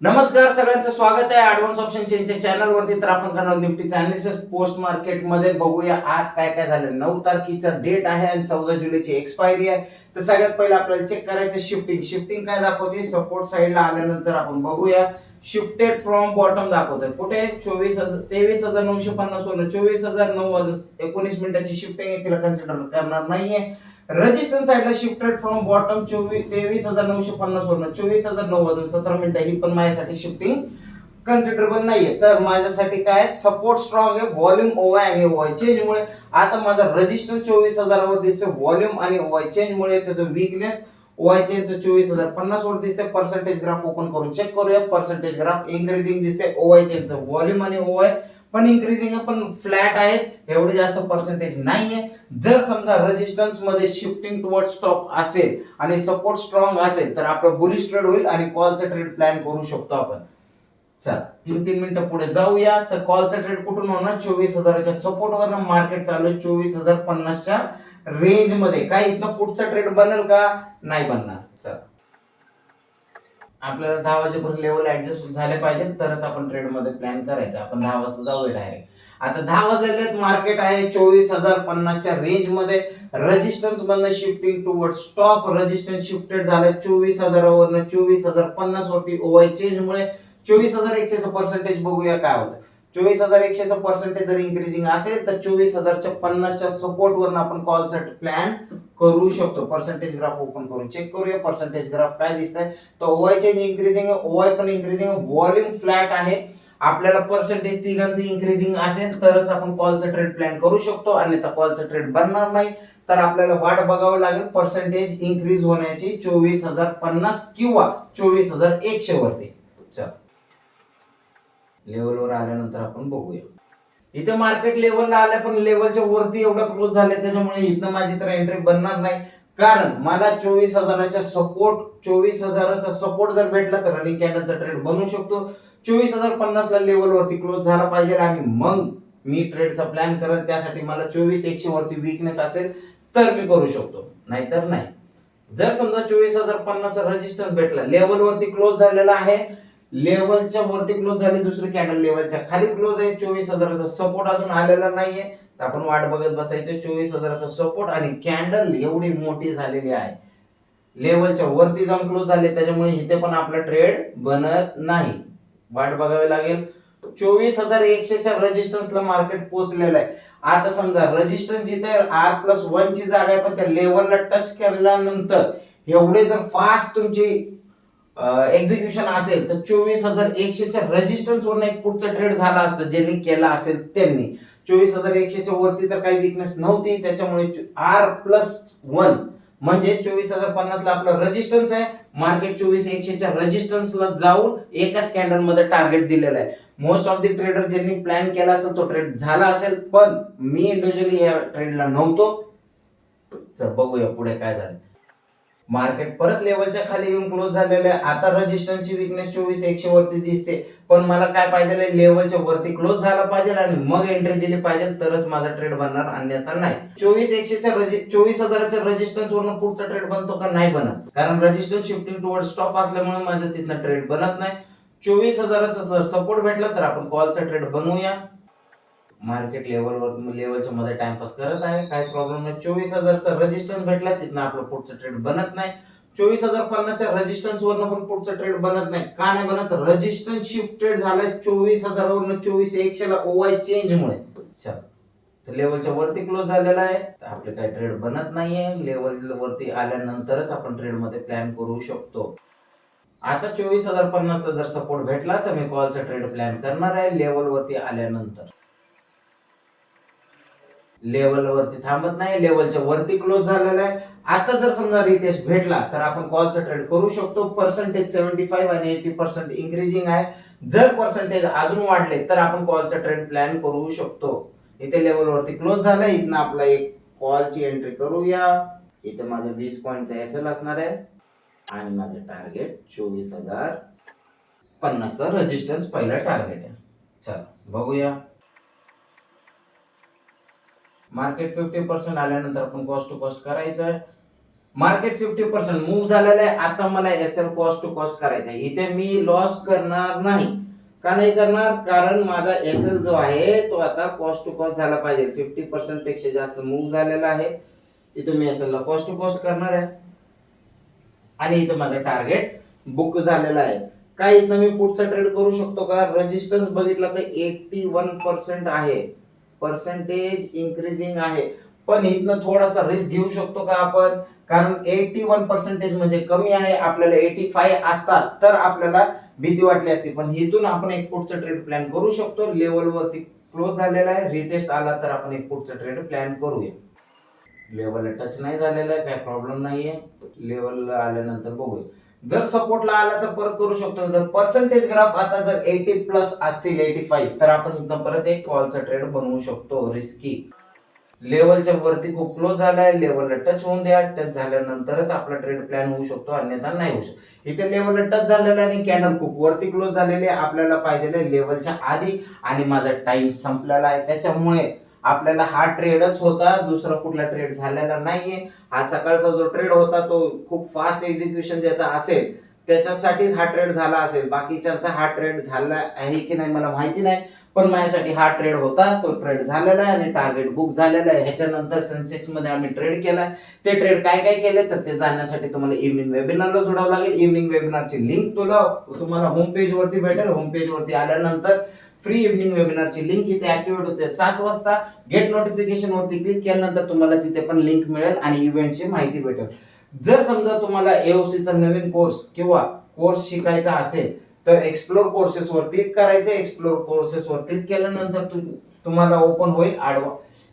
नमस्कार, सगळ्यांचं स्वागत आहे ऍडव्हान्स ऑप्शन चेनच्या चॅनल वरती. तर आपण करणार निफ्टीचा अनालिसिस पोस्ट मार्केट मध्ये. बघूया आज काय काय झालं. 9 तारखेचा डेट आहे आणि 14 जुलैची एक्सपायरी आहे. तर सगळ्यात पहिले आपल्याला चेक करायचं शिफ्टिंग काय दाखवते. सपोर्ट साइडला आल्यानंतर आपण बघूया शिफ्टेड फ्रॉम बॉटम दाखवतोय. कुठे 23,950 वरून 24,009 19 मिनिटाची शिफ्टिंग आहे, तिला कन्सिडर करणार नाहीये. रेजिस्टन्स साइडला शिफ्टेड फ्रॉम बॉटम 23,950 वरून 24,009 वाजून 17 मिनिटं, ही पण माझ्यासाठी शिफ्टिंग कन्सिडरेबल नाहीये. तर माझ्यासाठी काय सपोर्ट स्ट्रॉंग आहे, व्हॉल्यूम ओवाय आणि ओवाय चेंज मुळे. आता माझा रेजिस्टन्स 24,000 वर दिसतोय, व्हॉल्यूम आणि ओवाय चेंज मुळे त्याचं वीकनेस ओवाय चेंजचं 24,050 वर दिसते. पर्सेंटेज ग्राफ ओपन करून चेक करूया. पर्सेंटेज ग्राफ इन्क्रीजिंग दिसते. ओवाय चेंजचं व्हॉल्यूम आणि ओवाय पण इन्क्रीजिंग आहे, पण फ्लॅट आहेत, एवढे जास्त पर्सेंटेज नाहीये. जर समजा रेजिस्टन्स मध्ये शिफ्टिंग टुवर्ड स्टॉप असेल आणि सपोर्ट स्ट्रॉंग असेल तर आपलं बुलिश ट्रेड होईल आणि कॉलचा ट्रेड प्लॅन करू शकतो आपण. चल 3 मिनिटं पुढे जाऊया. तर कॉलचा ट्रेड कुठून होणार? 24,000च्या सपोर्ट वरनं मार्केट चालू आहे 24,050च्या रेंज मध्ये. काय इथनं पुढचा ट्रेड बनेल का? नाही बनणार. चल आपल्याला 10 वाजेपर्यंत लेवल ऍडजस्ट झाले पाहिजे, तरच आपण ट्रेड मध्ये प्लॅन करायचा. आपण 10 वाजता जाऊया डायरेक्ट. आता 10 वाजलेत, मार्केट आहे 24,050च्या रेंज मध्ये. रेजिस्टन्स मधनं shifting toward stop. Resistance shifted झालाय 24,000 वरनं 24,050 वरती ओवाय चेंज मुळे. 24,100चं पर्सेंटेज बघूया काय होतं. 24,100चं पर्सेंटेज जर इन्क्रीजिंग असेल तर 24,050च्या सपोर्ट वरनं आपण कॉलचा प्लॅन करू शकतो. पर्सेंटेज ग्राफ ओपन करून चेक करूया. पर्सेंटेज ग्राफ काय दिसतंय, तर ओवाय चेंज इन्क्रीजिंग आहे, ओवाय पण इन्क्रीजिंग आहे, व्हॉल्यूम फ्लॅट आहे. आपल्याला पर्सेंटेज तिघांचं इन्क्रीजिंग असेल तरच आपण कॉलचा ट्रेड प्लॅन करू शकतो, अन्यथा कॉलचा ट्रेड बनणार नाही. तर आपल्याला वाट बघावं लागेल पर्सेंटेज इन्क्रीज होण्याची 24,050 किंवा 24,100 वरती. चल लेवलवर आल्यानंतर आपण बघूया. इथे मार्केट लेवलला आलं, पण लेवलच्या वरती एवढं क्लोज झाले, त्याच्यामुळे इथनं माझी तर एंट्री बनणार नाही. कारण मला 24,000च्या सपोर्ट 24,000चा सपोर्ट जर भेटला तर रनिंग कॅन्डलचा ट्रेड बनवू शकतो. 24,050 ला लेवल वरती क्लोज झाला पाहिजे आणि मग मी ट्रेडचा प्लॅन करत. त्यासाठी मला 24,100 वरती वीकनेस असेल तर मी करू शकतो, नाहीतर नाही. जर समजा 24,050 रेजिस्टन्स भेटला, लेवल वरती क्लोज झालेला आहे, लेवलच्या वरती क्लोज झाली, दुसरी कॅन्डल लेवलच्या खाली क्लोज आहे, 24,000चा सपोर्ट अजून आलेला नाहीये, तर आपण वाट बघत बसायचं. 24,000चा सपोर्ट आणि कॅन्डल एवढी मोठी झालेली आहे, लेवलच्या वरती जाऊन क्लोज झाले, त्याच्यामुळे इथे पण आपला ट्रेड बनत नाही. वाट बघावी लागेल. 24,100च्या रेजिस्टन्सला मार्केट पोहोचलेलं आहे. आता समजा रेजिस्टन्स जिथे R+1 ची जागा आहे, पण त्या लेवलला टच केल्यानंतर एवढे जर फास्ट तुमची एक्झिक्युशन असेल तर 24,100च्या रेजिस्टन्स वरून एक पुढचा ट्रेड झाला असतं, ज्यांनी केला असेल त्यांनी. 24,100च्या वरती तर काही वीकनेस नव्हती, त्याच्यामुळे R+1 म्हणजे 24,050 ला आपला रेजिस्टन्स आहे. मार्केट 24,100च्या रेजिस्टन्सला जाऊन एकाच कॅन्डल मध्ये टार्गेट दिलेला आहे. मोस्ट ऑफ द ट्रेडर ज्यांनी प्लॅन केला असेल तो ट्रेड झाला असेल, पण मी इंडिव्हिज्युअली या ट्रेडला नव्हतो. तर बघूया पुढे काय झालं. मार्केट परत लेवलच्या खाली येऊन क्लोज झालेलं आहे. आता रेजिस्टन्सची वीकनेस 24,100 वरती दिसते, पण मला काय पाहिजे, लेवलच्या वरती क्लोज झाला पाहिजे आणि मग एंट्री दिली पाहिजे, तरच माझा ट्रेड बनणार, अन्यथा नाही. 24,100च्या रेजिस्टन्स वरून पुढचा ट्रेड बनतो का? नाही बनत, कारण रेजिस्टन्स शिफ्टिंग टुवर्ड स्टॉप असल्यामुळे माझं तिथनं ट्रेड बनत नाही. 24,000चा जर सपोर्ट भेटला तर आपण कॉलचा ट्रेड बनवूया. मार्केट लेवलच्या मध्ये टाइमपास करत आहे, काही प्रॉब्लेम नाही. 24,000चा रेजिस्टन्स भेटला, तिथनं आपलं पुढचं ट्रेड बनत नाही. 24,050च्या रेजिस्टन्स वरनं पण पुढचं ट्रेड बनत नाही. का नाही बनत? रेजिस्टन्स शिफ्टेड झालाय 24,000 वरनं 24,100 ला ओवाय चेंज मुळे. चल तर लेवलच्या वरती क्लोज झालेला आहे, तर आपले काही ट्रेड बनत नाहीये. लेवल वरती आल्यानंतरच आपण ट्रेड मध्ये प्लॅन करू शकतो. आता 24,050चा जर सपोर्ट भेटला तर मी कॉलचा ट्रेड प्लॅन करणार आहे लेवल वरती आल्यानंतर. लेवल वरती थांबत नाही, लेवलच्या वरती क्लोज झालेला आहे. आता जर समजा रिटेस्ट भेटला तर आपण कॉलचा ट्रेड करू शकतो. पर्सेंटेज 75 आणि 80% इन्क्रीजिंग आहे. जर पर्सेंटेज अजून वाढले तर आपण कॉलचा ट्रेड प्लॅन करू शकतो. इथे लेवल वरती क्लोज झालाय, इथनं आपला एक कॉलची एंट्री करूया. इथे माझं 20 पॉईंटचा एसएल असणार आहे आणि माझं टार्गेट 24,050चा रेजिस्टन्स पहिला टार्गेट आहे. चला बघूया. मार्केट 50% आल्यानंतर आपण कॉस्ट टू कॉस्ट करायचं आहे. मार्केट 50% मूव्ह झालेलं आहे. आता मला एसएल कॉस्ट टू कॉस्ट करायचा आहे. इथे मी लॉस करणार नाही. का नाही करणार? कारण माझा एसएल जो आहे तो आता कॉस्ट टू कॉस्ट झाला पाहिजे. 50% पेक्षा जास्त मूव्ह झालेला आहे. इथे मी एसएल ला कॉस्ट टू कॉस्ट करणार आहे आणि इथे माझं टार्गेट बुक झालेला आहे. काय इथं मी पुढचा ट्रेड करू शकतो का? रेजिस्टन्स बघितला तर 81% आहे. पर्सेंटेज इन्क्रीजिंग आहे. पण इथनं थोडासा रिस्क घेऊ शकतो का आपण? कारण 81% म्हणजे कमी आहे. आपल्याला 85 असतात तर आपल्याला भीती वाटली असती. पण इथून आपण एक पुढचा ट्रेड प्लॅन करू शकतो. लेवल वरती क्लोज झालेला आहे. रिटेस्ट आला तर आपण एक पुढचा ट्रेड प्लॅन करूया. लेवलला टच नाही झालेला आहे, काय प्रॉब्लेम नाहीये. लेवलला आल्यानंतर बघूया. जर सपोर्टला आला तर परत करू शकतो. जर पर्सेंटेज ग्राफ आता जर 80 प्लस असतील 85 तर आपण इथं परत एक कॉलचा ट्रेड बनवू शकतो रिस्की. लेवलच्या वरती खूप क्लोज झालाय. लेवलला टच होऊन द्या. टच झाल्यानंतरच आपला ट्रेड प्लॅन होऊ शकतो, अन्यथा नाही होऊ शकतो. इथे लेवलला टच झालेला आणि कॅन्डल खूप वरती क्लोज झालेली आहे. आपल्याला पाहिजे लेवलच्या आधी आणि माझा टाइम संपलेला आहे. त्याच्यामुळे आपल्याला हा ट्रेडच होता, दुसरा कुठला ट्रेड झालेला नाहीये. हा सकाळचा जो ट्रेड होता तो खूप फास्ट एक्झिक्युशन ज्याचा असेल त्याच्यासाठीच हा ट्रेड झाला असेल. बाकीच्यांचा हा ट्रेड झाला आहे की नाही मला माहिती नाही, पण माझ्यासाठी हा ट्रेड होता, तो ट्रेड झालेला आहे आणि टार्गेट बुक झालेला आहे. ह्याच्यानंतर सेन्सेक्स मध्ये आम्ही ट्रेड केला. ते ट्रेड काय काय केले तर ते जाणण्यासाठी तुम्हाला इव्हनिंग वेबिनारला जोडावं लागेल. इव्हनिंग वेबिनारची लिंक तुम्हाला होम पेज वरती भेटेल. होम पेज वरती आल्यानंतर फ्री इव्हनिंग वेबिनारची लिंक इथे ऍक्टिव्हेट होते 7 वाजता. गेट नोटिफिकेशन वरती क्लिक केल्यानंतर तुम्हाला तिथे पण लिंक मिळेल आणि इव्हेंटची माहिती भेटेल. जर समजा तुम्हाला AOC चा नवीन कोर्स किंवा कोर्स शिकायचा असेल तर एक्सप्लोर कोर्सेस वर क्लिक करायचं. एक्सप्लोर कोर्सेस वर क्लिक केल्यानंतर तुम्हाला ओपन होईल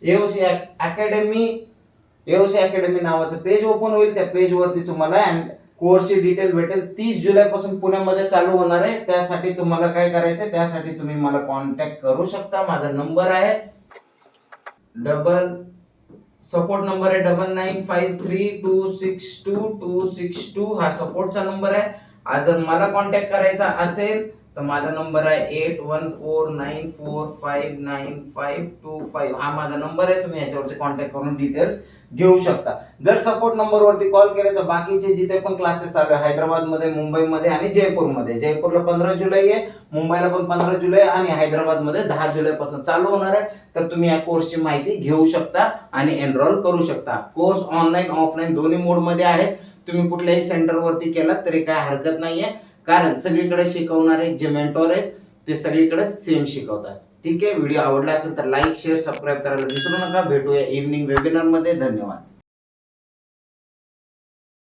AOC अकॅडमी नावाचं पेज ओपन होईल. त्या पेज वरती तुम्हाला कोर्सची डिटेल भेटेल. 30 जुलै पासून पुण्यामध्ये चालू होणार आहे. त्यासाठी तुम्हाला काय करायचं, त्यासाठी तुम्ही मला कॉन्टॅक्ट करू शकता. माझा नंबर आहे सपोर्ट नंबर आहे 9953262262. हा सपोर्टचा नंबर आहे. आज जर मला कॉन्टॅक्ट करायचा असेल तर माझा नंबर आहे 8149459525. हा माझा नंबर आहे. तुम्ही याच्यावरती कॉन्टॅक्ट करून डिटेल्स घेऊ शकता. जर सपोर्ट नंबर वरती कॉल केले तर बाकीचे जिथे पण क्लासेस चालू आहे हैदराबाद मध्ये, मुंबई मध्ये आणि जयपूरमध्ये. जयपूरला 15 जुलै आहे, मुंबईला पण 15 जुलै आणि हैदराबाद मध्ये 10 जुलै पासून चालू होणार आहे. तर तुम्ही या कोर्सची माहिती घेऊ शकता आणि एनरोल करू शकता. कोर्स ऑनलाईन ऑफलाईन दोन्ही मोड मध्ये आहेत. तुम्ही कुठल्याही सेंटर वरती केला तरी काय हरकत नाहीये, कारण सगळीकडे शिकवणारे जे मेंटॉर आहेत ते सगळीकडे सेम शिकवतात. ठीक आहे. व्हिडिओ आवडला असेल तर लाईक शेअर सबस्क्राईब करायला विसरू नका. भेटूया इव्हनिंग वेबिनार मध्ये. धन्यवाद.